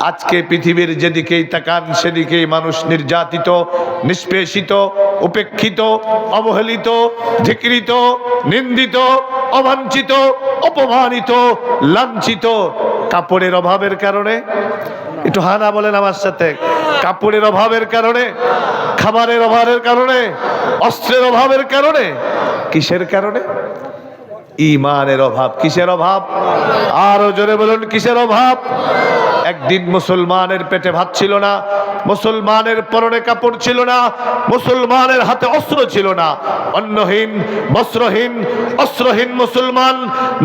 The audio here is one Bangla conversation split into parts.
আজকে পৃথিবীর যেদিকেই তাকান সেদিকেই মানুষ নির্যাতিত, নিষ্পেষিত, উপেক্ষিত, অবহেলিত, ধিক্কৃত, নিন্দিত, অবাঞ্ছিত, অপমানিত, লাঞ্ছিত। কাপড়ের অভাবের কারণে, একটু হানা বলেন আমার সাথে, কাপড়ের অভাবের কারণে, খাবারের অভাবের কারণে, অস্ত্রের অভাবের কারণে, কিসের কারণে? ঈমানের অভাব। কিসের অভাব? আরো জোরে বলুন, কিসের অভাব? একদিন মুসলমানের পেটে ভাত ছিল না, মুসলমানের পরনে কাপড় ছিল না, মুসলমানের হাতে অস্ত্র ছিল না। অন্নহীন, বস্ত্রহীন, অস্ত্রহীন মুসলমান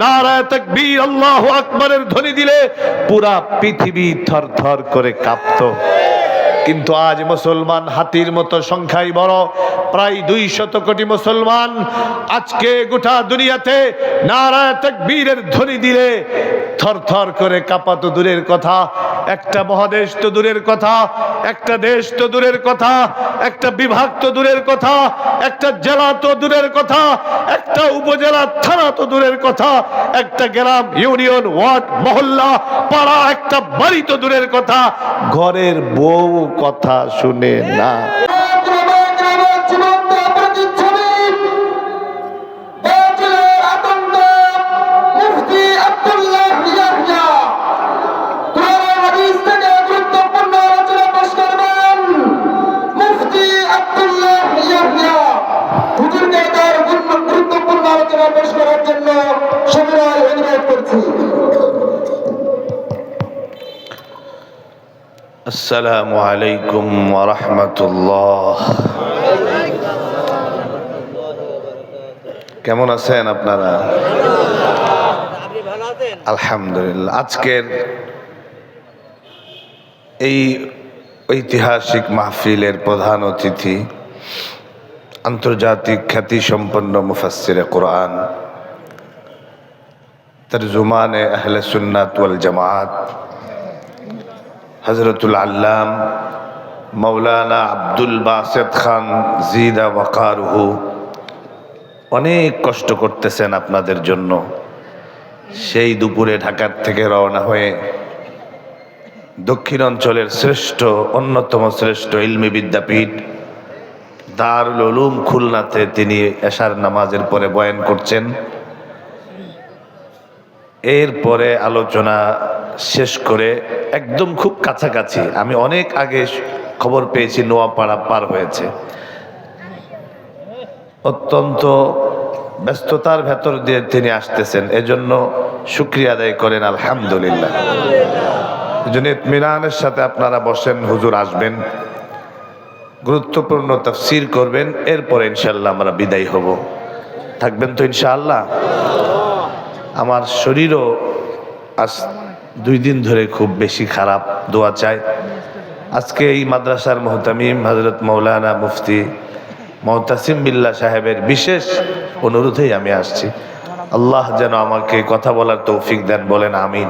নারায়ে তাকবীর আল্লাহু আকবারের ধ্বনি দিলে পুরা পৃথিবী থরথর করে কাঁপতো। কিন্তু আজ মুসলমান হাতির মতো সংখ্যায় বড়, প্রায় 200 কোটি মুসলমান। আজকে গোটা দুনিয়াতে নারায়ে তাকবীরের ধ্বনি দিলে থরথর করে কাঁপা তো দূরের কথা, একটা মহাদেশ তো দূরের কথা, একটা দেশ তো দূরের কথা, একটা বিভাগ তো দূরের কথা, একটা জেলা তো দূরের কথা, একটা উপজেলা থানা তো দূরের কথা, একটা গ্রাম, ইউনিয়ন, ওয়ার্ড, মহল্লা, পাড়া, একটা বাড়ি তো দূরের কথা, ঘরের বউ কথা শুনে না। আসসালামু আলাইকুম ওয়া রাহমাতুল্লাহ। কেমন আছেন আপনারা? আলহামদুলিল্লাহ। আজকের এই ঐতিহাসিক মাহফিলের প্রধান অতিথি আন্তর্জাতিক খ্যাতিসম্পন্ন মুফাসসিরে কোরআন, তরজুমানে আহলে সুন্নাত ওয়াল জামাত, হযরতুল আল্লাম মাওলানা আব্দুল বাসেত খান জিদা ওয়াকারুহু অনেক কষ্ট করতেছেন আপনাদের জন্য। সেই দুপুরে ঢাকার থেকে রওনা হয়ে দক্ষিণ অঞ্চলের শ্রেষ্ঠ, অন্যতম শ্রেষ্ঠ ইলমি বিদ্যাপীঠ দারুল উলুম খুলনাতে তিনি এশার নামাজের পরে বয়ান করছেন। এরপরে আলোচনা শেষ করে একদম খুব কাছাকাছি, আমি অনেক আগে খবর পেয়েছি নোয়াপাড়া পার হয়েছে। অত্যন্ত ব্যস্ততার ভেতর দিয়ে তিনি আসতেছেন, এজন্য শুকরিয়া আদায় করেন আলহামদুলিল্লাহ। এজন্য ইতমিনানের সাথে আপনারা বসেন, হুজুর আসবেন, গুরুত্বপূর্ণ তাফসীর করবেন, এরপরে ইনশাআল্লাহ আমরা বিদায় হব। থাকবেন তো ইনশাআল্লাহ? আমার শরীরও আজ 2 দিন ধরে খুব বেশি খারাপ, দোয়া চাই। আজকে এই মাদ্রাসার মুহতামিম হযরত মাওলানা মুফতি মুতাসিম বিল্লাহ সাহেবের বিশেষ অনুরোধেই আমি আসছি। আল্লাহ যেন আমাকে কথা বলার তৌফিক দেন, বলেন আমিন।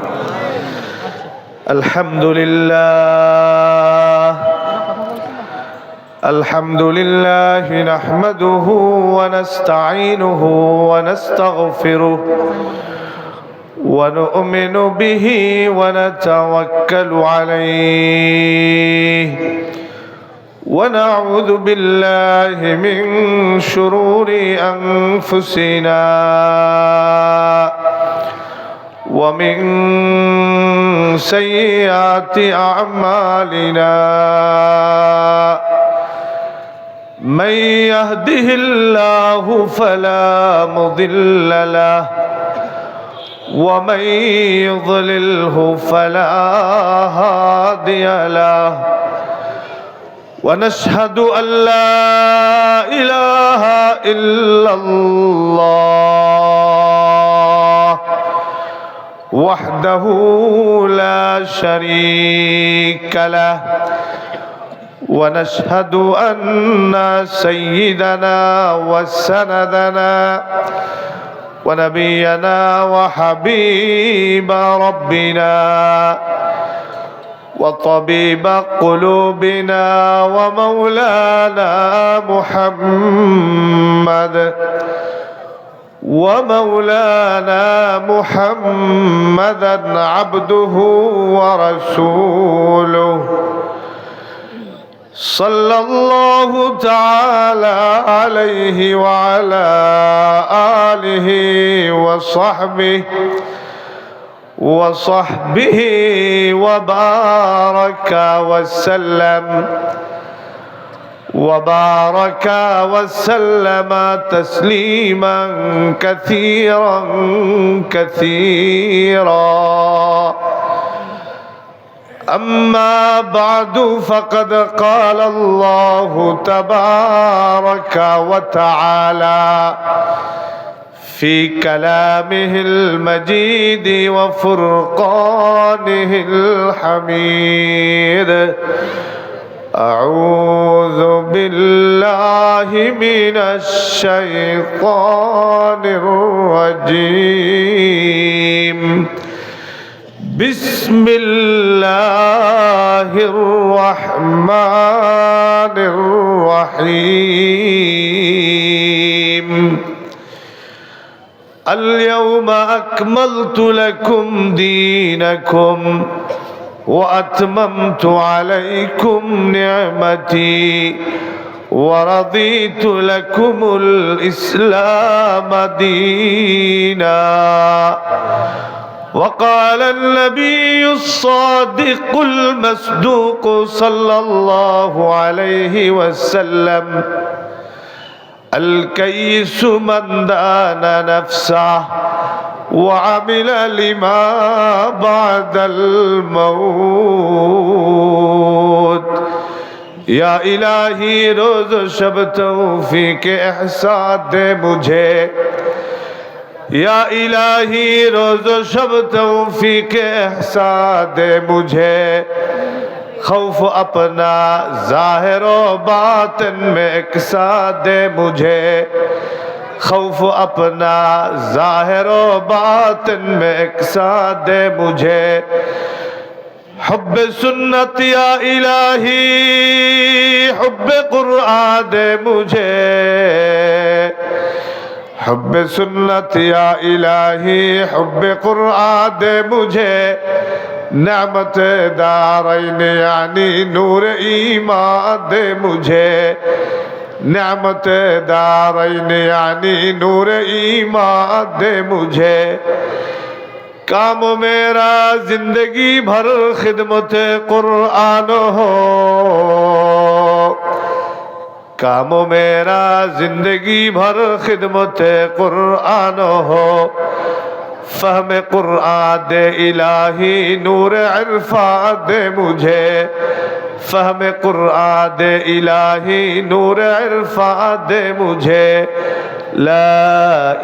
আলহামদুলিল্লাহ আলহামদুলিল্লাহ নাহমাদুহু ওয়া নাস্তাঈনুহু ওয়া নাস্তাগফিরুহু ونؤمن به ونتوكل عليه ونعوذ بالله من شرور أنفسنا ومن سيئات أعمالنا من يهده الله فلا مضل له ومن يضلله فلا هادي له ونشهد أن لا إله إلا الله وحده لا شريك له ونشهد أن سيدنا وسندنا ونبينا وحبيب ربنا وطبيب قلوبنا ومولانا محمد ومولانا محمدا عبده ورسوله صلى الله تعالى عليه وعلى آله وصحبه وبارك وسلم تسليما كثيرا كثيرا. أما بعد فقد قال الله تبارك وتعالى في كلامه المجيد وفرقانه الحميد: أعوذ بالله من الشيطان الرجيم. بسم الله الرحمن الرحيم. اليوم أكملت لكم دينكم وأتممت عليكم نعمتي ورضيت لكم الإسلام دينا. وقال النبي الصادق المصدوق صلى الله عليه وسلم: الكيس من دان نفسه وعمل لما بعد الموت. या इलाही रोज शब तौफीक एहसान दे मुझे, या इलाही रोज शब तौफीक एहसान दे मुझे। खौफ अपना ज़ाहिर व बातिन में इकसा दे मुझे, खौफ अपना ज़ाहिर व बातिन में इकसा दे मुझे। हुब्ब सुन्नत या इलाही हुब्ब कुरआन दे मुझे, हुब्ब सुन्नत या इलाही हुब्ब कुरआन दे मुझे। नेमत दारैन यानी नूर ईमान दे मुझे, नेमत दारैन यानी नूर ईमान दे मुझे। काम मेरा जिंदगी भर खिदमत कुरआन हो, काम मेरा जिंदगी भर खिदमत कुरआन हो। फहम कुरआन दे इलाही नूर इरफान दे मुझे, फहम कुरआन दे इलाही नूर इरफान दे मुझे। ला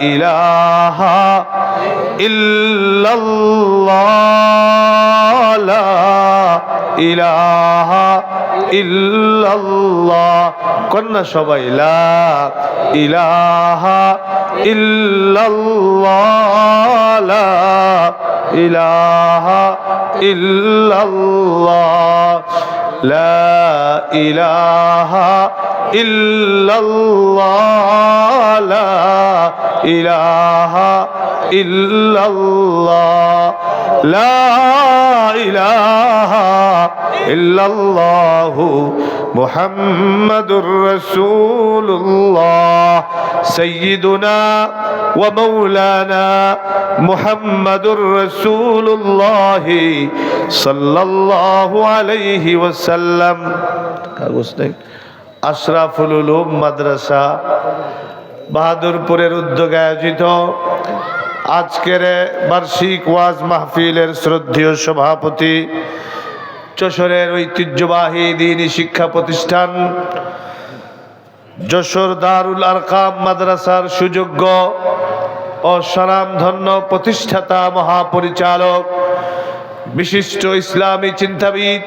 इलाहा इल्लल्लाह, ला इलाहा इल्लल्लाह। कन्ना सबाई ला इलाहा इल्लल्लाह, ला इलाहा इल्लल्लाह, ला इलाहा इल्लल्लाह, ला इलाहा इल्लल्लाह, ला इलाहा इल्लल्लाह मुहम्मदुर रसूलुल्लाह। सय्यिदुना व मौलाना मुहम्मदुर रसूलुल्लाह सल्लल्लाहु अलैहि वसल्लम। कागज नहीं। আশরাফুল উলুম মাদ্রাসা বাহাদুরপুরের উদ্যোগে আয়োজিত আজকের বার্ষিক ওয়াজ মাহফিলের শ্রদ্ধেয় সভাপতি, যশোরের ঐতিহ্যবাহী দ্বীনি শিক্ষা প্রতিষ্ঠান যশোর দারুল আরকাম মাদ্রাসার সুযোগ্য ও স্বনামধন্য প্রতিষ্ঠাতা মহাপরিচালক, বিশিষ্ট ইসলামী চিন্তাবিদ,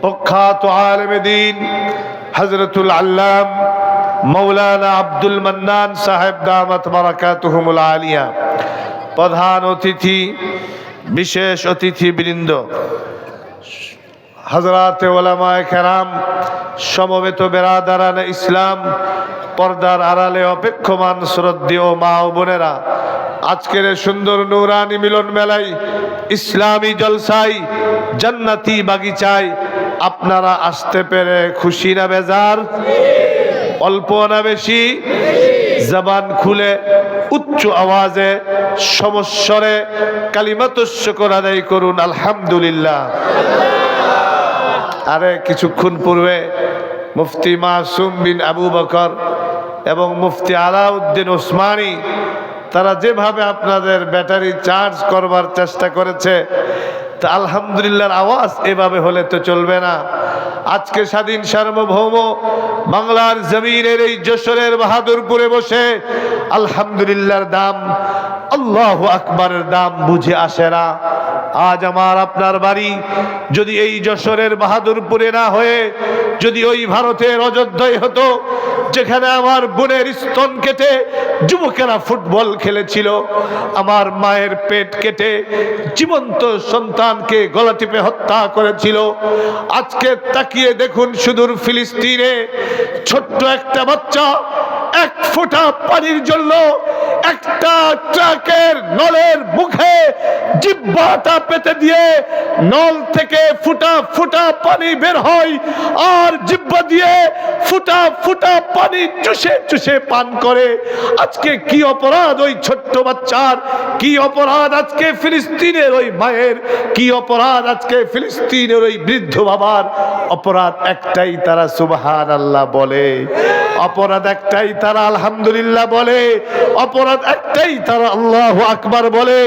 প্রখ্যাত আলেম দ্বীন হযরতুল আল্লাম মৌলানা আব্দুল মান্নান সাহেব দামাত বারাকাতুহুমুল আলিয়া, প্রধান অতিথি, বিশেষ অতিথিবৃন্দ, হযরত উলামায়ে কেরাম, সমবেত বেরাদারান ইসলাম, পর্দার আড়ালে অপেক্ষমান শ্রদ্ধেয় মা ও বোনেরা, আজকের সুন্দর নূরানি মিলন মেলায়, ইসলামী জলসায়, জান্নাতি বাগিচায় আপনারা আসতে পেরে খুশি না বেজার? অল্প না বেশি? জবান খুলে উচ্চ আওয়াজে সমস্বরে কালিমাতুশ শুকর আদায় করুন আলহামদুলিল্লাহ। আরে কিছুক্ষণ পূর্বে মুফতি মাসুম বিন আবু বকর এবং মুফতি আলাউদ্দিন ওসমানী তারা যেভাবে আপনাদের ব্যাটারি চার্জ করবার চেষ্টা করেছে, তা আলহামদুলিল্লাহর আওয়াজ এভাবে হলে তো চলবে না। আজকে স্বাধীন সার্বভৌম বাংলার জমিনের এই যশোরের বাহাদুরপুরে বসে আলহামদুলিল্লাহর দাম, আল্লাহু আকবারের দাম বুঝে আসে না। আজ আমার আপনার বাড়ি যদি এই যশোরের বাহাদুরপুরে না হয়ে যদি ওই ভারতের অযোধ্যায় হতো, যেখানে আমার বোনের স্তন কেটে যুবকেরা ফুটবল খেলেছিল, আমার মায়ের পেট কেটে জীবন্ত সন্তানকে গলা টিপে হত্যা করেছিল, আজকে তাকিয়ে দেখুন সুদূর ফিলিস্তিনে ছোট্ট একটা বাচ্চা এক ফোঁটা পানির জন্য একটা ট্রাকের নলের মুখে জিহ্বাটা পেতে দিয়ে নল থেকে ফুটা ফুটা পানি বের হয়, আর জিহ্বা দিয়ে ফুটা ফুটা পানি চুষে চুষে পান করে। আজকে কি অপরাধ ওই ছোট্ট বাচ্চার, কি অপরাধ আজকে ফিলিস্তিনের ওই মায়ের, কি অপরাধ আজকে ফিলিস্তিনের ওই বৃদ্ধ বাবার? অপরাধ একটাই, তারা সুবহানাল্লাহ বলে। অপরাধ একটাই, তারা আলহামদুলিল্লাহ বলে। অপরাধ একটাই, তারা আল্লাহু আকবার বলে।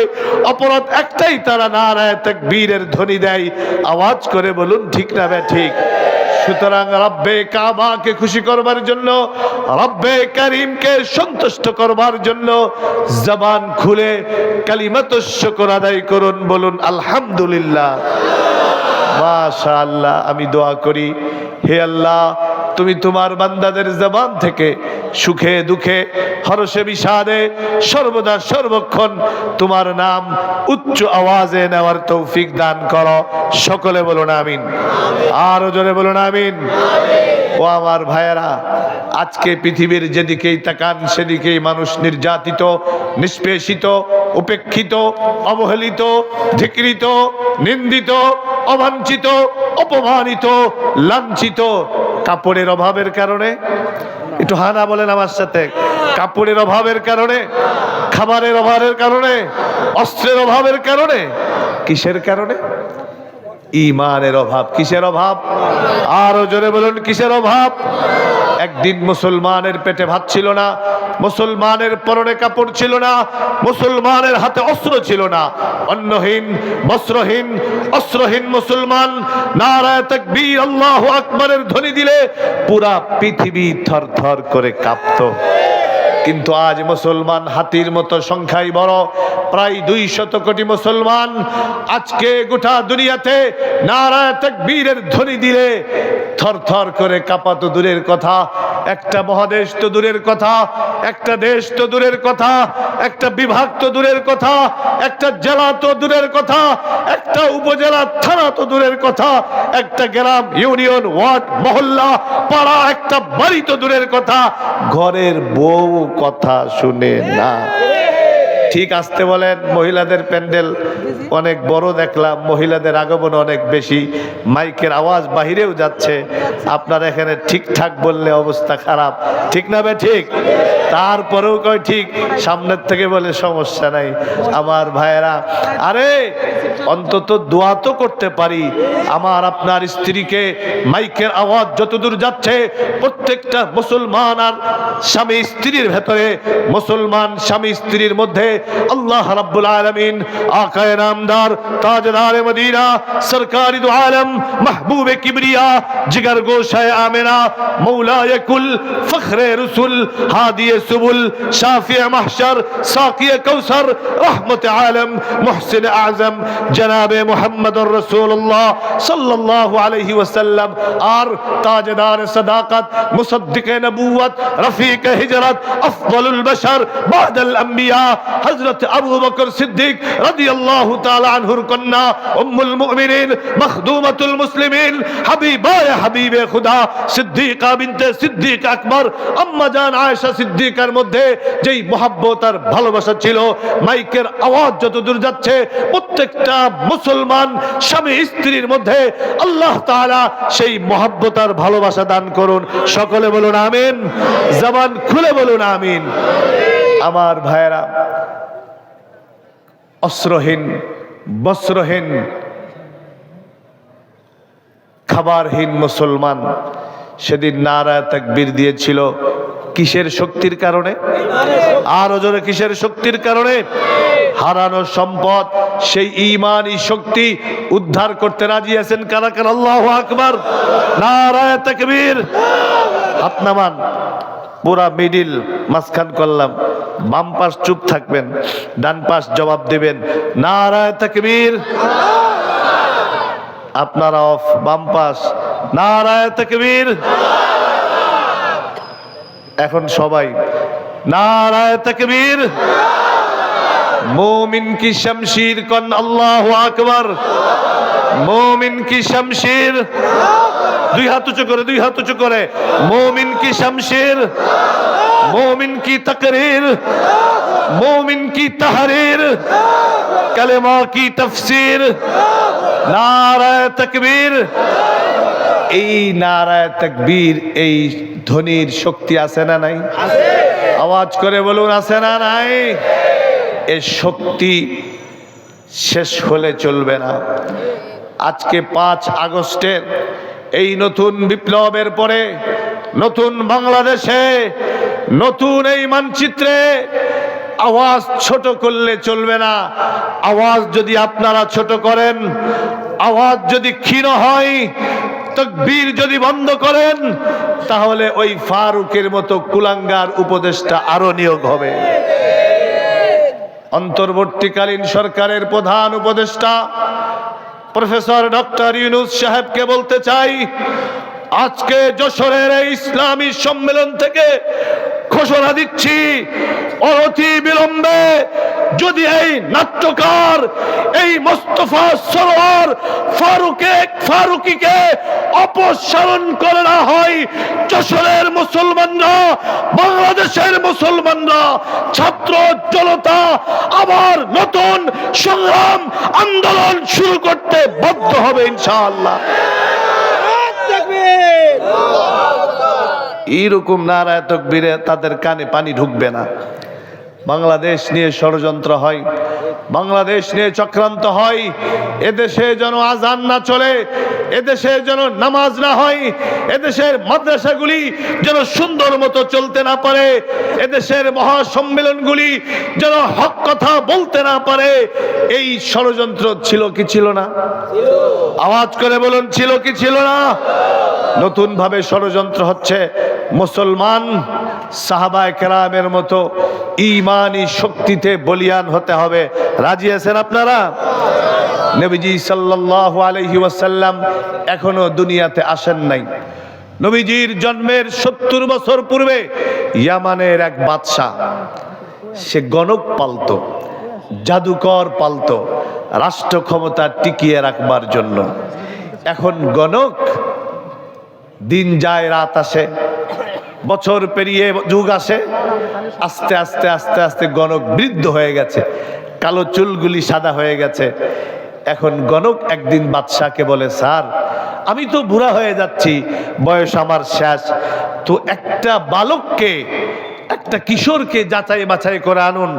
অপরাধ একটাই, তারা নারায়ে তাকবীরের ধ্বনি দেয়। আওয়াজ করে বলুন ঠিক না ঠিক? সুতরাং রব্বে কাবাকে খুশি করবার জন্য, রব্বে করিমকে সন্তুষ্ট করবার জন্য জবান খুলে কালিমাতুশ শুকর আদায় করুন, বলুন আলহামদুলিল্লাহ। মাশাআল্লাহ। আমি দোয়া করি, হে আল্লাহ, তুমি তোমার বান্দাদের জবান থেকে সুখে দুঃখে হরষে বিষাদে সর্বদা সর্বক্ষণ তোমার নাম উচ্চ আওয়াজে নেওয়ার তৌফিক দান করো। সকলে বলুন আমিন। আরো জোরে বলুন আমিন। ও আমার ভাইয়েরা, আজকে পৃথিবীর যেদিকেই তাকান সেদিকেই মানুষ নির্যাতিত, নিষ্পেষিত, উপেক্ষিত, অবহেলিত, ধিক্কৃত, নিন্দিত, অবাঞ্ছিত, অপমানিত, লাঞ্ছিত। কাপড়ের অভাবের কারণে, একটু হানা বলেন আমার সাথে, কাপড়ের অভাবের কারণে, খাবারের অভাবের কারণে, অস্ত্রের অভাবের কারণে, কিসের কারণে? ঈমানের অভাব। কিসের অভাব? আরো জোরে বলুন কিসের অভাব? একদিন মুসলমানের পেটে ভাত ছিল না, মুসলমানের পরনে কাপড় ছিল না, মুসলমানের হাতে অস্ত্র ছিল না। অন্নহীন, বস্ত্রহীন, অস্ত্রহীন মুসলমান নারায়ে তাকবীর আল্লাহু আকবারের ধ্বনি দিলে পুরা পৃথিবী থরথর করে কাঁপতো। কিন্তু আজ মুসলমান হাতির মতো সংখ্যায় বড়, প্রায় 200 কোটি মুসলমান আজকে গোটা দুনিয়াতে নারায়ে তাকবীরের ধ্বনি দিলে থরথর করে কাঁপাতো দূরের কথা, একটা মহাদেশ তো দূরের কথা, একটা দেশ তো দূরের কথা, একটা বিভাগ তো দূরের কথা, একটা জেলা তো দূরের কথা, একটা উপজেলা থানা তো দূরের কথা, একটা গ্রাম, ইউনিয়ন, ওয়ার্ড, মহল্লা, পাড়া, একটা বাড়ি তো দূরের কথা, ঘরের বউ কথা শুনে না। ঠিক আসতে বলেন। মহিলাদের প্যান্ডেল অনেক বড় দেখলাম, মহিলাদের আগমন অনেক বেশি, মাইকের আওয়াজ বাহিরেও যাচ্ছে। আপনারা এখানে ঠিকঠাক বললে অবস্থা খারাপ, ঠিক না বে ঠিক? তারপরেও কয় ঠিক, সামনের থেকে বলে সমস্যা নাই। আমার ভাইয়েরা, আরে অন্তত দোয়া তো করতে পারি। আমার আপনার স্ত্রীকে মাইকের আওয়াজ যতদূর যাচ্ছে, প্রত্যেকটা মুসলমান আর স্বামী স্ত্রীর ভেতরে, মুসলমান স্বামী স্ত্রীর মধ্যে আল্লাহ রাব্বুল আলামিন আকায়ে নামদার তাজদার মদিনা সরকারি দু আলম মাহবুবে কিবরিয়া জিগর গোশায়ে আমেনা মৌলায়ে কুল ফখরে রসুল হাদিয়ে সুবুল, শাফিয়ে মাহশর, সাকিয়ে কৌসর, রহমতে আলম, মুহসিন আজম জনাবে মুহাম্মদুর রাসূলুল্লাহ সাল্লাল্লাহু আলাইহি ওয়াসাল্লাম, আর তাজদার সাদাকাত, মুসাদ্দিকে নবুয়ত, রফিক হিজরত, আফদলুল বশর বাদাল আম্বিয়া হযরত আবু বকর সিদ্দিক রাদিয়াল্লাহু তাআলা আনহুর কন্যা উম্মুল মুমিনিন মখদুমাতুল মুসলিমিন হাবিবায়ে হাবিবে খুদা সিদ্দিকা বিনতে সিদ্দিক আকবর আম্মা জান আয়েশা সিদ্দিকার মধ্যে যেই মহব্বত আর ভালোবাসা ছিল, মাইকের আওয়াজ যতদূর যাচ্ছে প্রত্যেকটা মুসলমান স্বামী স্ত্রীর মধ্যে আল্লাহ তাআলা সেই মহব্বত আর ভালোবাসা দান করুন। সকলে বলুন আমিন, জবান খুলে বলুন আমিন। আমার ভাইয়েরা, অস্ত্রহীন, বস্ত্রহীন, খাবারহীন মুসলমান সেদিন নারায়ে তাকবীর দিয়েছিল কিসের শক্তির কারণে? আরো জোরে কিসের শক্তির কারণে? হারানো সম্পদ, সেই ঈমানি শক্তি উদ্ধার করতে রাজি আছেন কারা কারা? আল্লাহু আকবার, নারায়ে তাকবীর। হাত নামান, পুরা মিডিল মাঝখান করলাম, বাম পাশ চুপ থাকবেন, ডান পাশ জবাব দেবেন। নারায়ে তাকবীর। আপনারা অফ, বাম পাশ। নারায়ে তাকবীর। এখন সবাই নারায়ে তাকবীর। मोमिन की शमशीर कौन? अल्लाहु আকবার। मोमिन की शमशीर, দুই হাত উঁচু করে, দুই হাত উঁচু করে। मोमिन की शमशीर, मोमिन की तकरीर, मोमिन की तहरीर, कलेमा की तफसीर। नाराए तकबीर। এই নারায়ে তাকবীর, এই ধ্বনির শক্তি আছে না নাই? আওয়াজ করে বলুন, আছে না নাই? এই শক্তি শেষ হলে চলবে না। আজকে 5 আগস্টের এই নতুন বিপ্লবের পরে নতুন বাংলাদেশে নতুন এই মানচিত্রে আওয়াজ ছোট করলে চলবে না। আওয়াজ যদি আপনারা ছোট করেন, আওয়াজ যদি ক্ষীণ হয়, তাকবীর যদি বন্ধ করেন, তাহলে ওই ফারুকের মতো কুলাঙ্গার উপদেষ্টা আরো নিয়োগ হবে। অন্তর্বর্তীকালীন সরকারের প্রধান উপদেষ্টা প্রফেসর ডক্টর ইউনূস সাহেবকে বলতে চাই, আজকে যশোরের এই ইসলামী সম্মেলন থেকে ঘোষণা দিচ্ছি, অনতি বিলম্বে যদি এই নাট্যকার এই মোস্তফা সরোয়ার ফারুকীকে অপসারণ করে না হয়, যশোরের মুসলমানরা, বাংলাদেশের মুসলমানরা, ছাত্র জনতা আবার নতুন সংগ্রাম আন্দোলন শুরু করতে বাধ্য হবে ইনশাআল্লাহ। এইরকম নারায়ে তাকবীরে তাদের কানে পানি ঢুকবে না। বাংলাদেশ নিয়ে ষড়যন্ত্র হয়, বাংলাদেশ নিয়ে চক্রান্ত হয়, এদেশে যেন আজান না চলে, এদেশে যেন নামাজ না হয়, এদেশের মাদ্রাসাগুলি যেন সুন্দর মতো চলতে না পারে, এদেশের মহাসম্মেলনগুলি যেন হক কথা বলতে না পারে। এই ষড়যন্ত্র ছিল কি ছিল না? আওয়াজ করে বলুন, ছিল কি ছিল না? নতুন ভাবে ষড়যন্ত্র হচ্ছে। মুসলমান সাহাবায়ে কেরামের মতো ঈমানি শক্তিতে বলিয়ান হতে হবে। রাজি আছেন আপনারা? নবীজি সাল্লাল্লাহু আলাইহি ওয়াসাল্লাম এখনো দুনিয়াতে আসেন নাই। নবীজির জন্মের 70 বছর পূর্বে ইয়ামানের এক বাদশা, সে গণক পালতো, জাদুকর পালতো রাষ্ট্র ক্ষমতা টিকিয়ে রাখবার জন্য। এখন গণক, দিন যায় রাত আসে, বছর পেরিয়ে যুগ আসে, আস্তে আস্তে আস্তে আস্তে গণক বৃদ্ধ হয়ে গেছে, কালো চুলগুলি সাদা হয়ে গেছে। এখন গণক একদিন বাদশাকে বলে, স্যার আমি তো বুড়া হয়ে যাচ্ছি, বয়স আমার শেষ, তো একটা বালককে, একটা কিশোরকে যাচাই বাছাই করে আনুন,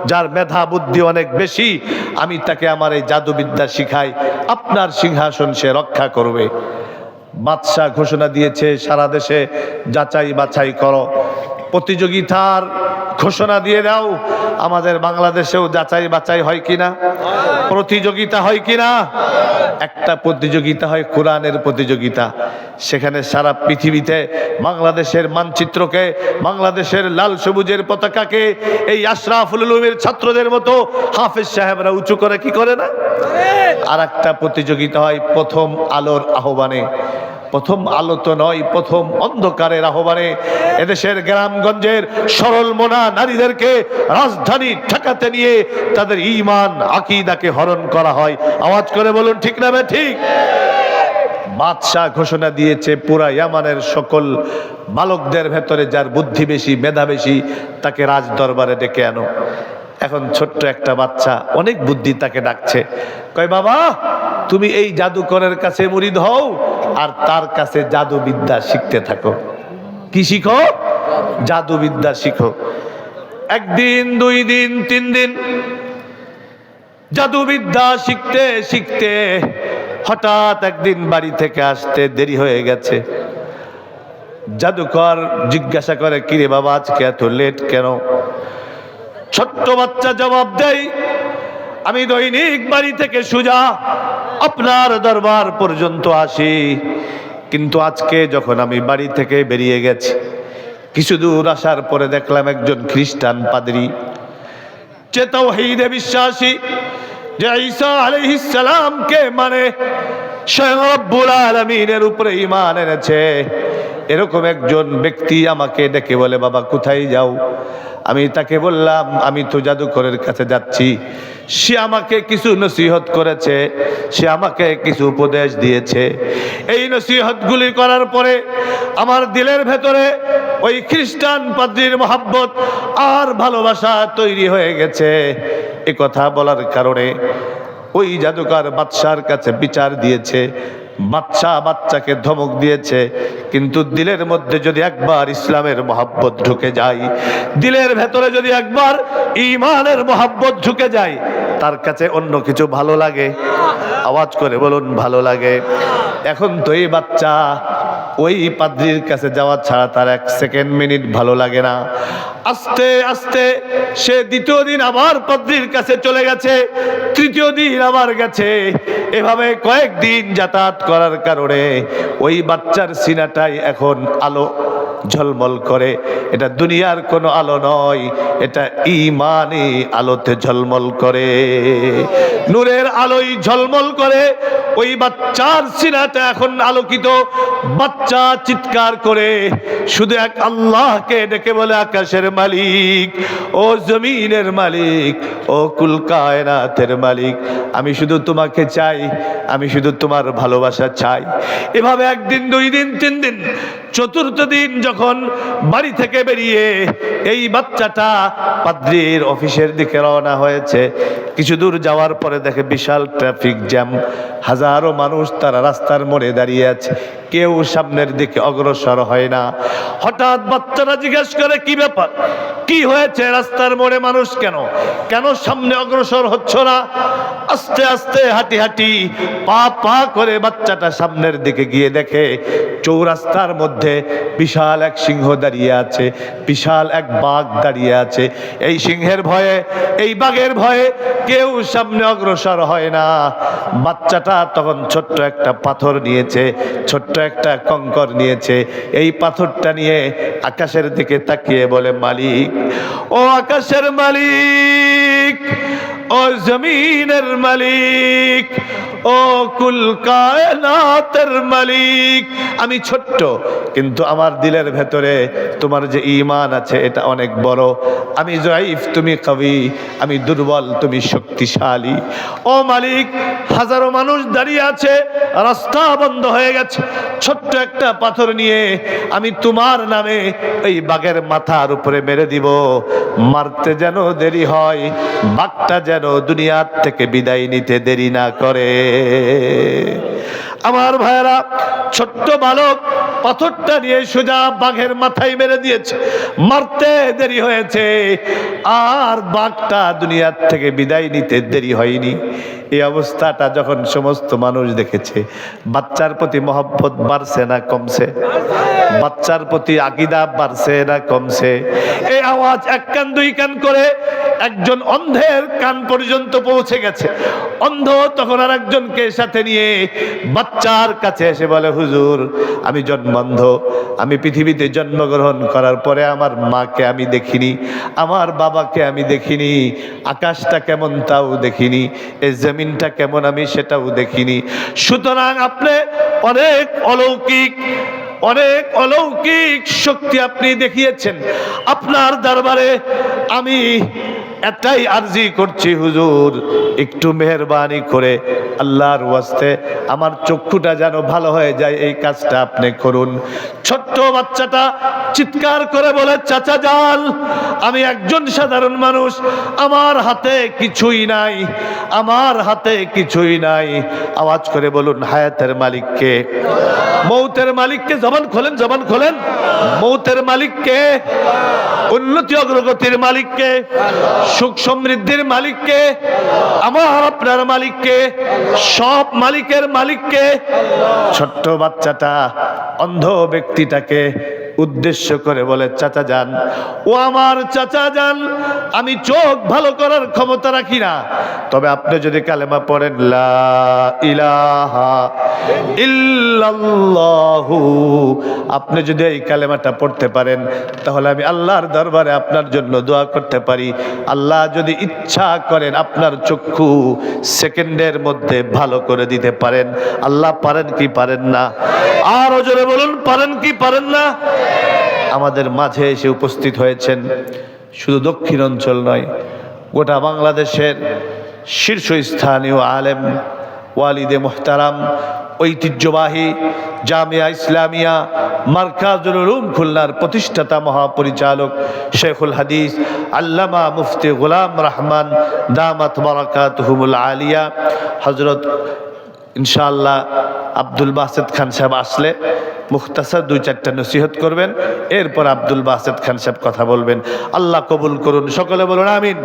যার মেধা বুদ্ধি অনেক বেশি, আমি তাকে আমার এই জাদুবিদ্যা শিখাই, আপনার সিংহাসন সে রক্ষা করবে। বাদশাহ ঘোষণা দিয়েছে, সারা দেশে যাচাই বাছাই করো, প্রতিযোগিতার ঘোষণা দিয়ে দাও, আমাদের বাংলাদেশেও যাচাই বাছাই হয় কিনা, প্রতিযোগিতা হয় কিনা? একটা প্রতিযোগিতা হয় কোরআনের প্রতিযোগিতা। সেখানে সারা পৃথিবীতে বাংলাদেশের মানচিত্রকে, বাংলাদেশের লাল সবুজের পতাকাকে এই আশরাফুল উলুমের ছাত্রদের মতো হাফেজ সাহেবরা উঁচু করে, কি করে না? আর একটা প্রতিযোগিতা হয় প্রথম আলোর আহ্বানে। প্রথম আলো তো নয়, প্রথম অন্ধকারের আহ্বানে এদেশের গ্রামগঞ্জের সরল মনা নারীদেরকে রাজধানী ঠেকাতে নিয়ে তাদের ঈমান আকীদাকে হরণ করা হয়। আওয়াজ করে বলুন ঠিক না বে ঠিক? বাদশাহ ঘোষণা দিয়েছে পুরা ইয়ামানের সকল বালকদের ভেতরে যার বুদ্ধি বেশি, মেধা বেশি, তাকে রাজ দরবারে ডেকে আনো। এখন ছোট্ট একটা বাচ্চা, অনেক বুদ্ধি, তাকে ডাকছে। কয়, বাবা তুমি এই জাদুকরের কাছে মুরিদ হও আর তার কাছে জাদুবিদ্যা শিখতে থাকো। কি শিখো? জাদুবিদ্যা শিখো। একদিন, 2 দিন, 3 দিন জাদুবিদ্যা শিখতে শিখতে হঠাৎ একদিন বাড়ি থেকে আসতে দেরি হয়ে গেছে। জাদুকর জিজ্ঞাসা করে, কিরে বাবা আজকে এত লেট কেন? ছোট্ট বাচ্চা জবাব দেয়, আমি দৈনিক বাড়ি থেকে সোজা আপনার দরবার পর্যন্ত আসি, কিন্তু আজকে যখন আমি বাড়ি থেকে বেরিয়ে গেছি, কিছু দূর আসার পরে দেখলাম একজন খ্রিস্টান পাদ্রী, যে তাওহীদে বিশ্বাসী, যে ঈসা আলাইহিস সালামকে মানে, স্বয়ং রব্বুল আলামিনের উপরে ঈমান এনেছে, এরকম একজন ব্যক্তি আমাকে ডেকে বলে, বাবা কোথায় যাও? আমি তাকে বললাম, আমি তো জাদুকরের কাছে যাচ্ছি। সে আমাকে কিছু নসিহত করেছে, সে আমাকে কিছু উপদেশ দিয়েছে। এই নসিহতগুলি করার পরে আমার দিলের ভেতরে ওই খ্রিস্টান পাদ্রীর মহব্বত আর ভালোবাসা তৈরি হয়ে গেছে। এ কথা বলার কারণে ওই জাদুকর বাদশার কাছে বিচার দিয়েছে। বাচ্চাকে ধমক দিয়েছে, কিন্তু দিলের মধ্যে যদি একবার ইসলামের মহব্বত ঢুকে যায়, দিলের ভেতরে যদি একবার ঈমানের মহব্বত ঢুকে যায়, তার কাছে অন্য কিছু ভালো লাগে? আওয়াজ করে বলুন ভালো লাগে। এখন তো এই বাচ্চা ওই পাদ্রীর কাছে যাওয়া ছাড়া তার 1 সেকেন্ড মিনিট ভালো লাগে না। আস্তে আস্তে সে 2য় দিন আবার পাদ্রীর কাছে চলে গেছে, 3য় দিন আবার গেছে। এভাবে কয়েকদিন যাতায়াত করার কারণে ওই বাচ্চার সিনাটাই এখন আলো ঝলমল করে। এটা দুনিয়ার কোনো আলো নয়, এটা ঈমানি আলোতে ঝলমল করে, নূরের আলোয় ঝলমল করে। ওই বাচ্চার সিনাটা এখন আলোকিত। বাচ্চা চিৎকার করে শুধু এক আল্লাহকে ডেকে বলে, আকাশের মালিক, ও জমিনের মালিক, ও কুল কায়নাতের মালিক, আমি শুধু তোমাকে চাই, আমি শুধু তোমার ভালোবাসা চাই। এভাবে 1 দিন, 2 দিন, 3 দিন, 4th দিন যখন বাড়ি থেকে বেরিয়ে এই বাচ্চাটা পাদ্রীর অফিসের দিকে রওনা হয়েছে, কিছু দূর যাওয়ার পরে দেখে বিশাল ট্রাফিক জ্যাম, হাজারো মানুষ তারা রাস্তার মোড়ে দাঁড়িয়ে আছে, কেউ সামনের দিকে অগ্রসর হয় না। হঠাৎ বাচ্চারা জিজ্ঞেস করে, কি ব্যাপার, কি হয়েছে? রাস্তার মোড়ে মানুষ কেন কেন সামনে অগ্রসর হচ্ছ না? আস্তে আস্তে হাঁটি হাঁটি পা পা করে বাচ্চাটা সামনের দিকে গিয়ে দেখে চৌরাস্তার মধ্যে বিশাল এক সিংহ দাঁড়িয়ে আছে, বিশাল এক বাঘ দাঁড়িয়ে আছে। এই সিংহের ভয়ে, এই বাঘের ভয়ে কেউ সামনে অগ্রসর হয় না। বাচ্চাটা তখন ছোট্ট একটা পাথর নিয়েছে, ছোট্ট একটা কঙ্কর নিয়েছে। এই পাথরটা নিয়ে আকাশের দিকে তাকিয়ে বলে, মালিক, ও আকাশের মালিক, ও জমিনের মালিক, ও কুল কায়নাতের মালিক, আমি ছোট্ট, কিন্তু আমার দিলের ভেতরে তোমার যে ঈমান আছে এটা অনেক বড়। আমি যায়েফ, তুমি কবি, আমি দুর্বল, তুমি শক্তিশালী। ও মালিক, হাজারো মানুষ দাঁড়িয়ে আছে, রাস্তা বন্ধ হয়ে গেছে, ছোট্ট একটা পাথর নিয়ে আমি তোমার নামে এই বাঘের মাথার উপরে মেরে দিব। মারতে যেন দেরি হয়, বাঘটা যেন দুনিয়ার থেকে বিদায় নিতে দেরি না করে। আমার ভাইয়েরা, ছোট্ট বালক পাথরটা নিয়ে সোজা বাঘের মাথায় মেরে দিয়েছে। মারতে দেরি হয়েছে, আর বাঘটা দুনিয়ার থেকে বিদায় নিতে দেরি হয়নি। এই অবস্থাটা যখন সমস্ত মানুষ দেখেছে, বাচ্চার প্রতি মহব্বত বাড়ছে না কমছে? বাচ্চার প্রতি আকীদা বাড়ছে না কমছে? এই আওয়াজ এক কান দুই কান করে একজন অন্ধের কান পর্যন্ত পৌঁছে গেছে। অন্ধ তখন আর একজনকে সাথে নিয়ে বাচ্চার কাছে এসে বলে, হুজুর, আমি জন্মান্ধ। আমি পৃথিবীতে জন্মগ্রহণ করার পরে আমার মাকে আমি দেখিনি, আমার বাবাকে আমি দেখিনি, আকাশটা কেমন তাও দেখিনি, এই জমিনটা কেমন আমি সেটাও দেখিনি। সুতরাং আপনি অনেক অলৌকিক শক্তি আপনি দেখিয়েছেন। আপনার দরবারে আমি এটাই আরজি করছি, হুজুর, একটু মেহেরবানি করে আল্লাহর ওয়াস্তে আমার চক্ষুটা যেন ভালো হয়ে যায়, এই কাজটা আপনি করুন। ছোট্ট বাচ্চাটা চিৎকার করে বলে, চাচা যান, আমি একজন সাধারণ মানুষ, আমার হাতে কিছুই নাই, আমার হাতে কিছুই নাই। আওয়াজ করে বলুন, হায়াতের মালিককে, মৌতের মালিককে। জবান খোলেন, জবান খোলেন। মৌতের মালিককে, উন্নতি অগ্রগতির মালিককে, সুখ সমৃদ্ধির মালিককে, আমার আপনার মালিককে, সব মালিকের মালিককে। ছোট্ট বাচ্চাটা অন্ধ ব্যক্তিটাকে উদ্দেশ্য করে বলে, চাচা যান, ও আমার চাচা যান, আমি চোখ ভালো করার ক্ষমতা রাখি না, তবে আপনি যদি কালেমা পড়েন, লা ইলাহা ইল্লাল্লাহু, আপনি যদি এই কালেমাটা পড়তে পারেন, তাহলে আমি আল্লাহর দরবারে আপনার জন্য দোয়া করতে পারি। আল্লাহ যদি ইচ্ছা করেন, আপনার চক্ষু সেকেন্ডের মধ্যে ভালো করে দিতে পারেন। আল্লাহ পারেন কি পারেন না? আরো জোরে বলুন, পারেন কি পারেন না? আমাদের মাঝে এসে উপস্থিত হয়েছেন শুধু দক্ষিণ অঞ্চল নয়, গোটা বাংলাদেশের শীর্ষস্থানীয় আলেম, ওয়ালিদে মুহতারাম, ঐতিহ্যবাহী জামিয়া ইসলামিয়া মারকাজুল উলুম খুলনার প্রতিষ্ঠাতা মহাপরিচালক শেখুল হাদিস আল্লামা মুফতি গোলাম রহমান দামাত বারাকাতুহুমুল আলিয়া হযরত ইনশাআল্লাহ আব্দুল বাসেত খান সাহেব আসলে মুখতাসার দুই চারটা নসিহত করবেন, এরপর আব্দুল বাসেত খান সাহেব কথা বলবেন। আল্লাহ কবুল করুন। সকলে বলুন আমিন।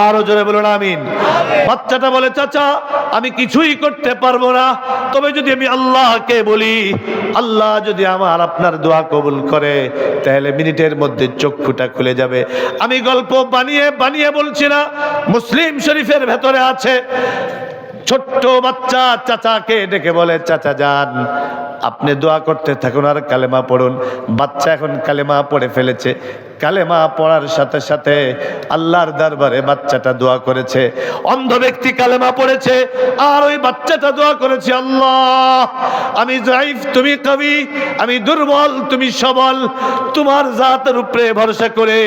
আরো জোরে বলুন আমিন। বাচ্চাটা বলে, চাচা আমি কিছুই করতে পারবো না, তবে যদি আমি আল্লাহকে বলি, আল্লাহ যদি আমার আপনার দোয়া কবুল করে, তাহলে মিনিটের মধ্যে চক্ষুটা খুলে যাবে। আমি গল্প বানিয়ে বানিয়ে বলছি না, মুসলিম শরীফের ভেতরে আছে। ছোট্ট বাচ্চা চাচাকে ডেকে বলে, চাচা যান, আপনি দোয়া করতে থাকুন আর কালেমা পড়ুন। বাচ্চা এখন কালেমা পড়ে ফেলেছে। কালেমা পড়ার সাথে সাথে আল্লাহর দরবারে বাচ্চাটা দোয়া করেছে। অন্ধ ব্যক্তি কালেমা পড়েছে, আর ওই বাচ্চাটা দোয়া করেছে, আল্লাহ আমি যাইফ, তুমি কবি, আমি দুর্বল, তুমি সবল। তোমার জাতের উপরে ভরসা করে,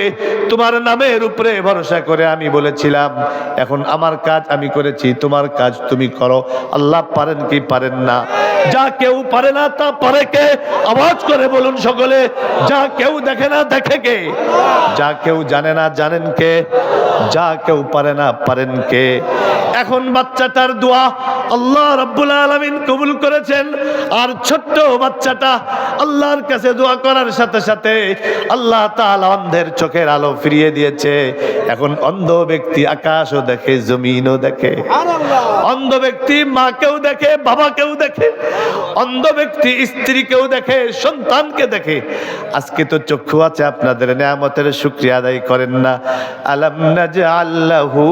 তোমার নামের উপরে ভরসা করে আমি বলেছিলাম, এখন আমার কাজ আমি করেছি, তোমার কাজ তুমি করো। আল্লাহ পারেন কি পারেন না? যা কেউ পারে না তা পারে কে? আওয়াজ করে বলুন সকলে। যা কেউ দেখে না দেখে কে? যা কেউ জানে না জানেন কে? যা কেউ পারে না পারেন কে? এখন বাচ্চাটার দোয়া আল্লাহ রাব্বুল আলামিন কবুল করেছেন। আর ছোট্ট বাচ্চাটা আল্লাহর কাছে দোয়া করার সাথে সাথে আল্লাহ তাআলা অন্ধের চোখের আলো ফিরিয়ে দিয়েছে। এখন অন্ধ ব্যক্তি আকাশও দেখে, জমিনও দেখে। অন্ধ ব্যক্তি মাকেও দেখে, বাবাকেও দেখে। অন্ধ ব্যক্তি স্ত্রীকেও দেখে, সন্তানকে দেখে। আজকে তো চক্ষু আছে, আপনাদের নিয়ামতের শুকরিয়া আদায় করেন না। আলাম নাজআল লাহু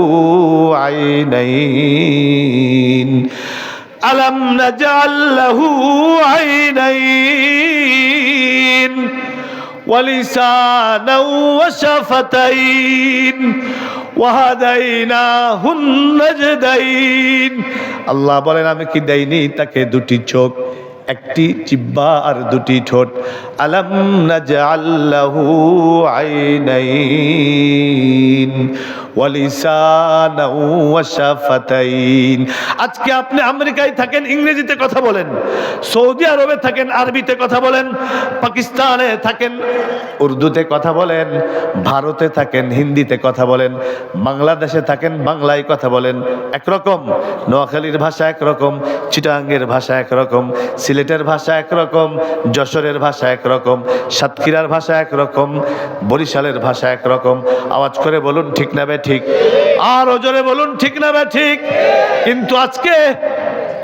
আইনাইন, আলাম নাজআল লাহু আইনাইন ওয়া লিসানাও ওয়া শাফাতাইন ওয়া হাদাইনাহুন নাজদাইন। আল্লাহ বলেন, আমি কি দেইনি তাকে দুটি চোখ, একটি জিহ্বা আর দুটি ঠোঁট? আলাম নাজআল লাহু আইনাইন ওয়া লিসানাও ওয়া শাফাতাইন। আজকে আপনি আমেরিকায় থাকেন, ইংরেজিতে কথা বলেন, সৌদি আরবে থাকেন, আরবিতে কথা বলেন, পাকিস্তানে থাকেন, উর্দুতে কথা বলেন, ভারতে থাকেন, হিন্দিতে কথা বলেন, বাংলাদেশে থাকেন, বাংলায় কথা বলেন, একরকম। নোয়াখালীর ভাষা একরকম, চিটাগাঙ্গের ভাষা একরকম, সিলেটের ভাষা একরকম, যশোরের ভাষা একরকম, সাতক্ষীরার ভাষা একরকম, বরিশালের ভাষা একরকম। আওয়াজ করে বলুন ঠিক না বে ঠিক? আর জোরে বলুন ঠিক না বে ঠিক? কিন্তু আজকে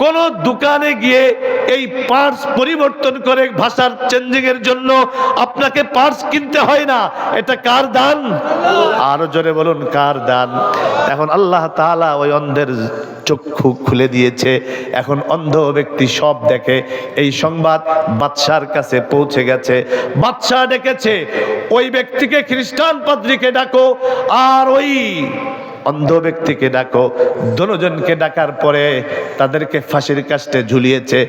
কোন দোকানে গিয়ে এই পার্টস পরিবর্তন করে ভাষার চেঞ্জিং এর জন্য আপনাকে পার্টস কিনতে হয় না। এটা কার দান? আরো জোরে বলুন কার দান? এখন আল্লাহ তাআলা ওই অন্ধের চক্ষু খুলে দিয়েছে, এখন অন্ধ ব্যক্তি সব দেখে। এই সংবাদ বাদশার কাছে পৌঁছে গেছে, বাদশা ডেকেছে, ওই ব্যক্তিকে খ্রিস্টান পাদ্রীকে ডাকো আর ওই অন্ধ ব্যক্তিকে ডাকো। দুজনকে ডাকার পরে তাদেরকে ফাঁসির কাস্টে ঝুলিয়েছে।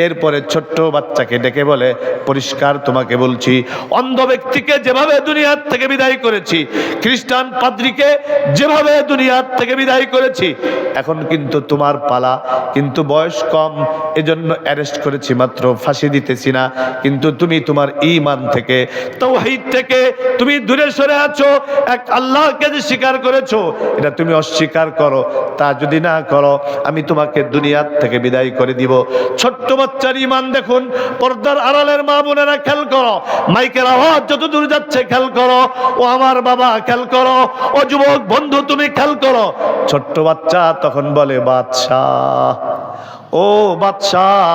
এরপরে ছোট্ট বাচ্চাকে ডেকে বলে, পরিষ্কার তোমাকে বলছি, অন্ধ ব্যক্তিকে যেভাবে দুনিয়ার থেকে বিদায় করেছি, খ্রিস্টান পাদ্রীকে যেভাবে দুনিয়ার থেকে বিদায় করেছি, এখন কিন্তু তোমার পালা। কিন্তু বয়স কম, এজন্য অ্যারেস্ট করেছি মাত্র, ফাঁসি দিতেছি না। কিন্তু তুমি তোমার ঈমান থেকে, তাওহীদ থেকে তুমি দূরে সরে আছো। এক আল্লাহকে যে স্বীকার করেছো, এটা তুমি অস্বীকার করো। তা যদি না করো, আমি তোমাকে দুনিয়ার থেকে বিদায় করে দিব। ছোট্ট বাচ্চার ঈমান দেখুন। পর্দার আড়ালের মা বোনেরা খেয়াল করো, মাইকের আওয়াজ যত দূর যাচ্ছে খেয়াল করো। ও আমার বাবা খেয়াল করো, ও যুবক বন্ধু তুমি খেয়াল করো। ছোট্ট বাচ্চা তখন বলে, বাদশাহ, ও বাদশাহ,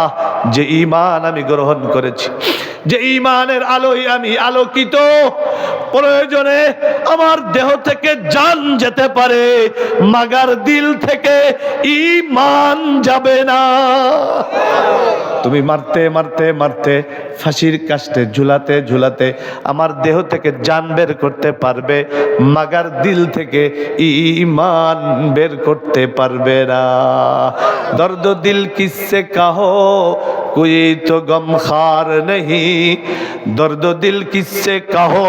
যে ঈমান আমি গ্রহণ করেছি, যে ঈমানের আলোয় আমি আলোকিত, প্রয়োজনে আমার দেহ থেকে জান যেতে পারে, মাগার দিল থেকে ঈমান যাবে না। তুমি মারতে মারতে মারতে, ফাঁসির কাস্টে ঝুলাতে ঝুলাতে আমার দেহ থেকে জান বের করতে পারবে, মাগার দিল থেকে ঈমান বের করতে পারবে না। দর্দ দিল কিসসে কাহো, कोई तो गम खार नहीं, दर्द दिल किससे कहो,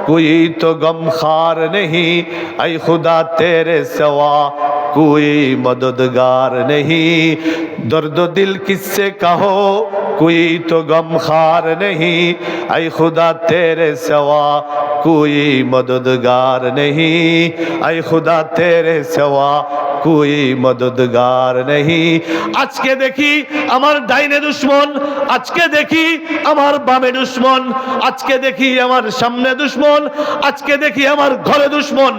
कोई तो गम खार नहीं, ऐ खुदा तेरे सिवा कोई मददगार नहीं। दर्द दिल किससे कहो, कोई तो गम खार नहीं, ऐ खुदा तेरे सिवा कोई मददगार नहीं, ऐ खुदा तेरे सिवा कोई मददगार नहीं। আজকে দেখি আমার ডাইনে দুশ্মন, আজকে দেখি আমার বামে দুশ্মন, আজকে দেখি আমার সামনে দুশ্মন, আজকে দেখি আমার ঘরে দুশ্মন,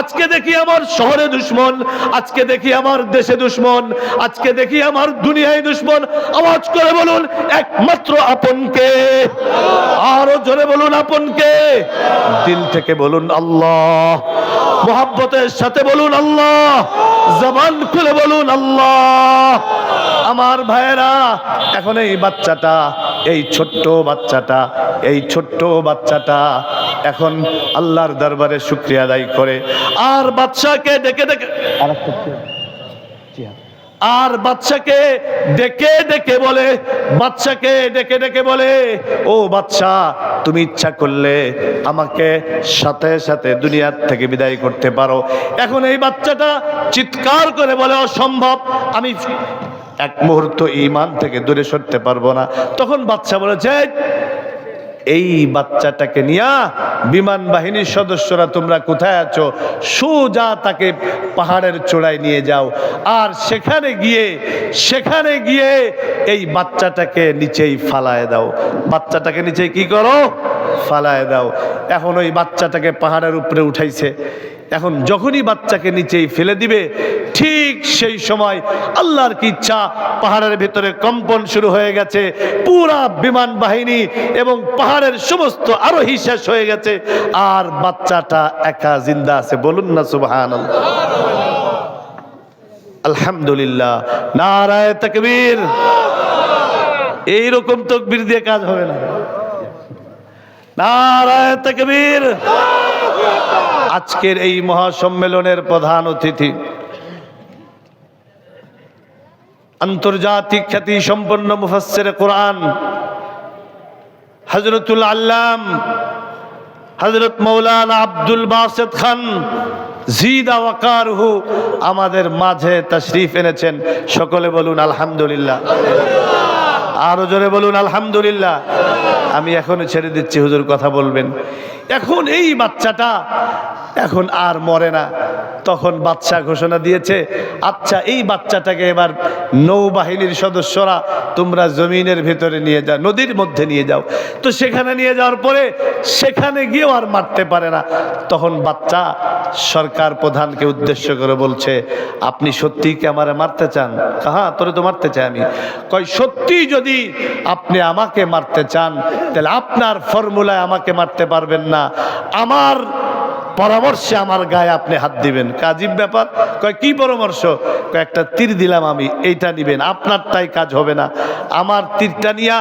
আজকে দেখি আমার শহরে দুশ্মন, আজকে দেখি আমার দেশে দুশ্মন, আজকে দেখি আমার দুনিয়ায় দুশ্মন। আওয়াজ করে বলুন একমাত্র আপনকে। আরো জোরে বলুন আপনকে। দিল থেকে বলুন আল্লাহ, মোহাব্বতের সাথে বলুন আল্লাহ, জবান খুলে বলুন আল্লাহ। আমার ভাইয়েরা, এখন এই বাচ্চাটা, এই ছোট্ট বাচ্চাটা, এই ছোট্ট বাচ্চাটা এখন আল্লাহর দরবারে শুকরিয়া আদায় করে, আর বাচ্চাকে ডেকে ডেকে আর বাচ্চাকে ডেকে ডেকে বলে, বাচ্চাকে ডেকে ডেকে বলে, ও বাচ্চা, তুমি ইচ্ছা করলে আমাকে সাথে সাথে দুনিয়ার থেকে বিদায় করতে পারো। এখন এই বাচ্চাটা চিৎকার করে বলে, অসম্ভব, আমি এক মুহূর্ত ঈমান থেকে দূরে সরতে পারবো না। তখন বাচ্চা বলেছে, এই বাচ্চাটাকে নিয়ে বিমান বাহিনীর সদস্যরা তোমরা কোথায় আছো, সোজা তাকে পাহাড়ের চূড়ায় নিয়ে যাও, আর সেখানে গিয়ে এই বাচ্চাটাকে নিচেই ফালায় দাও। বাচ্চাটাকে নিচে কি করো? ফালায় দাও। এখন ওই বাচ্চাটাকে পাহাড়ের উপরে উঠাইছে। এখন যখনই বাচ্চাকে নিচেই ফেলে দিবে, ঠিক সেই সময় আল্লাহর কি ইচ্ছা, পাহাড়ের ভিতরে কম্পন শুরু হয়ে গেছে। পুরা বিমান বাহিনী এবং পাহাড়ের সমস্ত আরোহী শেষ হয়ে গেছে, আর বাচ্চাটা একা জিন্দা আছে। বলুন না সুবহানাল্লাহ, আলহামদুলিল্লাহ, নারায়ে তাকবীর। এইরকম তাকবীর দিয়ে কাজ হবে না। নারায়ে তাকবীর। আজকের এই মহাসম্মেলনের প্রধান অতিথি, আন্তর্জাতিক খ্যাতি সম্পন্ন মুফাসসিরে কোরআন হযরতুল আল্লাম হযরত মাওলানা আব্দুল বাসিত খান জিদা ওয়াকারহু আমাদের মাঝে তাশরীফ এনেছেন। সকলে বলুন আলহামদুলিল্লাহ। আরো জোরে বলুন আলহামদুলিল্লাহ। আমি এখনই ছেড়ে দিচ্ছি, হুজুর কথা বলবেন। এখন এই বাচ্চাটা এখন আর মরে না। তখন বাদশা ঘোষণা দিয়েছে, আচ্ছা এই বাচ্চাটাকে এবার নৌবাহিনীর সদস্যরা তোমরা জমিনের ভেতরে নিয়ে যাও, নদীর মধ্যে নিয়ে যাও। তো সেখানে নিয়ে যাওয়ার পরে সেখানে গিয়েও আর মারতে পারে না। তখন বাচ্চা সরকার প্রধানকে উদ্দেশ্য করে বলছে, আপনি সত্যিই কি আমারে মারতে চান? হ্যাঁ, তোরে তো মারতে চাই আমি। কয় সত্যি যদি আপনি আমাকে মারতে চান তাহলে আপনার ফর্মুলায় আমাকে মারতে পারবেন না, আমার পরামর্শে আমার গায়ে আপনি হাত দিবেন। কাজীব ব্যাপার। কয় কি পরামর্শ? কয় একটা তীর দিলাম আমি, এইটা নিবেন, আপনারটাই কাজ হবে না, আমার তীরটা নিয়া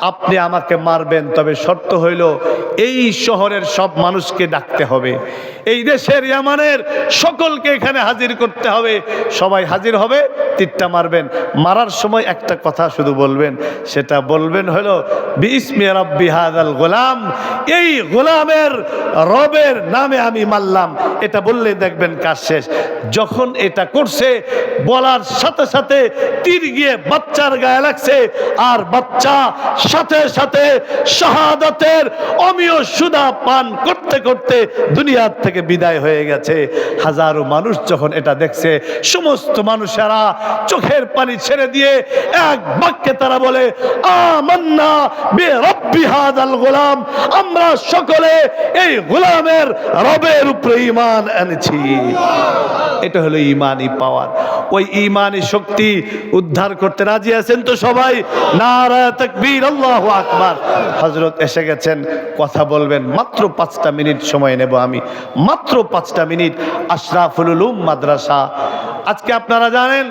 আপনি আমাকে মারবেন। তবে শর্ত হইল এই শহরের সব মানুষকে ডাকতে হবে, এই দেশের ইয়ামানের সকলকে এখানে হাজির করতে হবে, সবাই হাজির হবে, তীরটা মারবেন। মারার সময় একটা কথা শুধু বলবেন, সেটা বলবেন হলো বিসমি রাব্বি হাযাল গোলাম, এই গোলামের রবের নামে আমি মারলাম। এটা বললে দেখবেন কাজ শেষ। যখন এটা করছে বলার সাথে সাথে তীর গিয়ে বাচ্চার গায়ে লাগছে, আর বাচ্চা সাথে সাথে শাহাদাতের অমীয় সুধা পান করতে করতে দুনিয়ার থেকে বিদায় হয়ে গেছে। হাজারো মানুষ যখন এটা দেখছে, সমস্ত মানুষেরা চোখের পানি ছেড়ে দিয়ে এক বাক্যে তারা বলে, আমান্না বিরাব্বি হাযাল গোলাম, আমরা সকলে এই গোলামের রবের উপরে ঈমান এনেছি। এটা হলো ঈমানি পাওয়ার। ওই ঈমানি শক্তি উদ্ধার করতে রাজি আছেন তো সবাই? নারা তাকবীর, আল্লাহু আকবার। হযরত এসে গেছেন, কথা বলবেন। মাত্র 5টা মিনিট সময় নেব আমি, মাত্র 5টা মিনিট। আশরাফুল উলুম মাদ্রাসা, আজকে আপনারা জানেন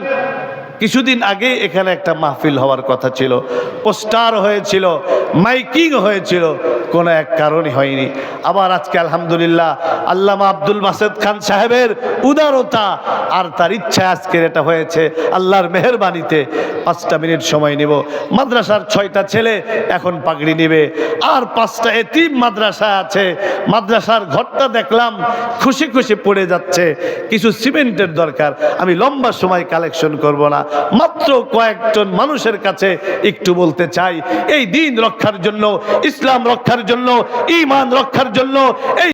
কিছুদিন আগে এখানে একটা মাহফিল হওয়ার কথা ছিল, পোস্টার হয়েছিল, মাইকিং হয়েছিল, কোনো এক কারণই হয়নি। আবার আজকে আলহামদুলিল্লাহ আল্লামা আব্দুল বাসেত খান সাহেবের উদারতা আর তার ইচ্ছা আজকের এটা হয়েছে, আল্লাহর মেহেরবানিতে। 5টা মিনিট সময় নিব। মাদ্রাসার 6টা ছেলে এখন পাগড়ি নিবে, আর 5টা এতিম মাদ্রাসা আছে। মাদ্রাসার ঘরটা দেখলাম খুশি খুশি পড়ে যাচ্ছে, কিছু সিমেন্টের দরকার। আমি লম্বা সময় কালেকশন করব না, মাত্র কয়েকজন মানুষের কাছে একটু বলতে চাই, এই দিন রক্ষার জন্য, ইসলাম রক্ষার জন্য, ঈমান রক্ষার জন্য, এই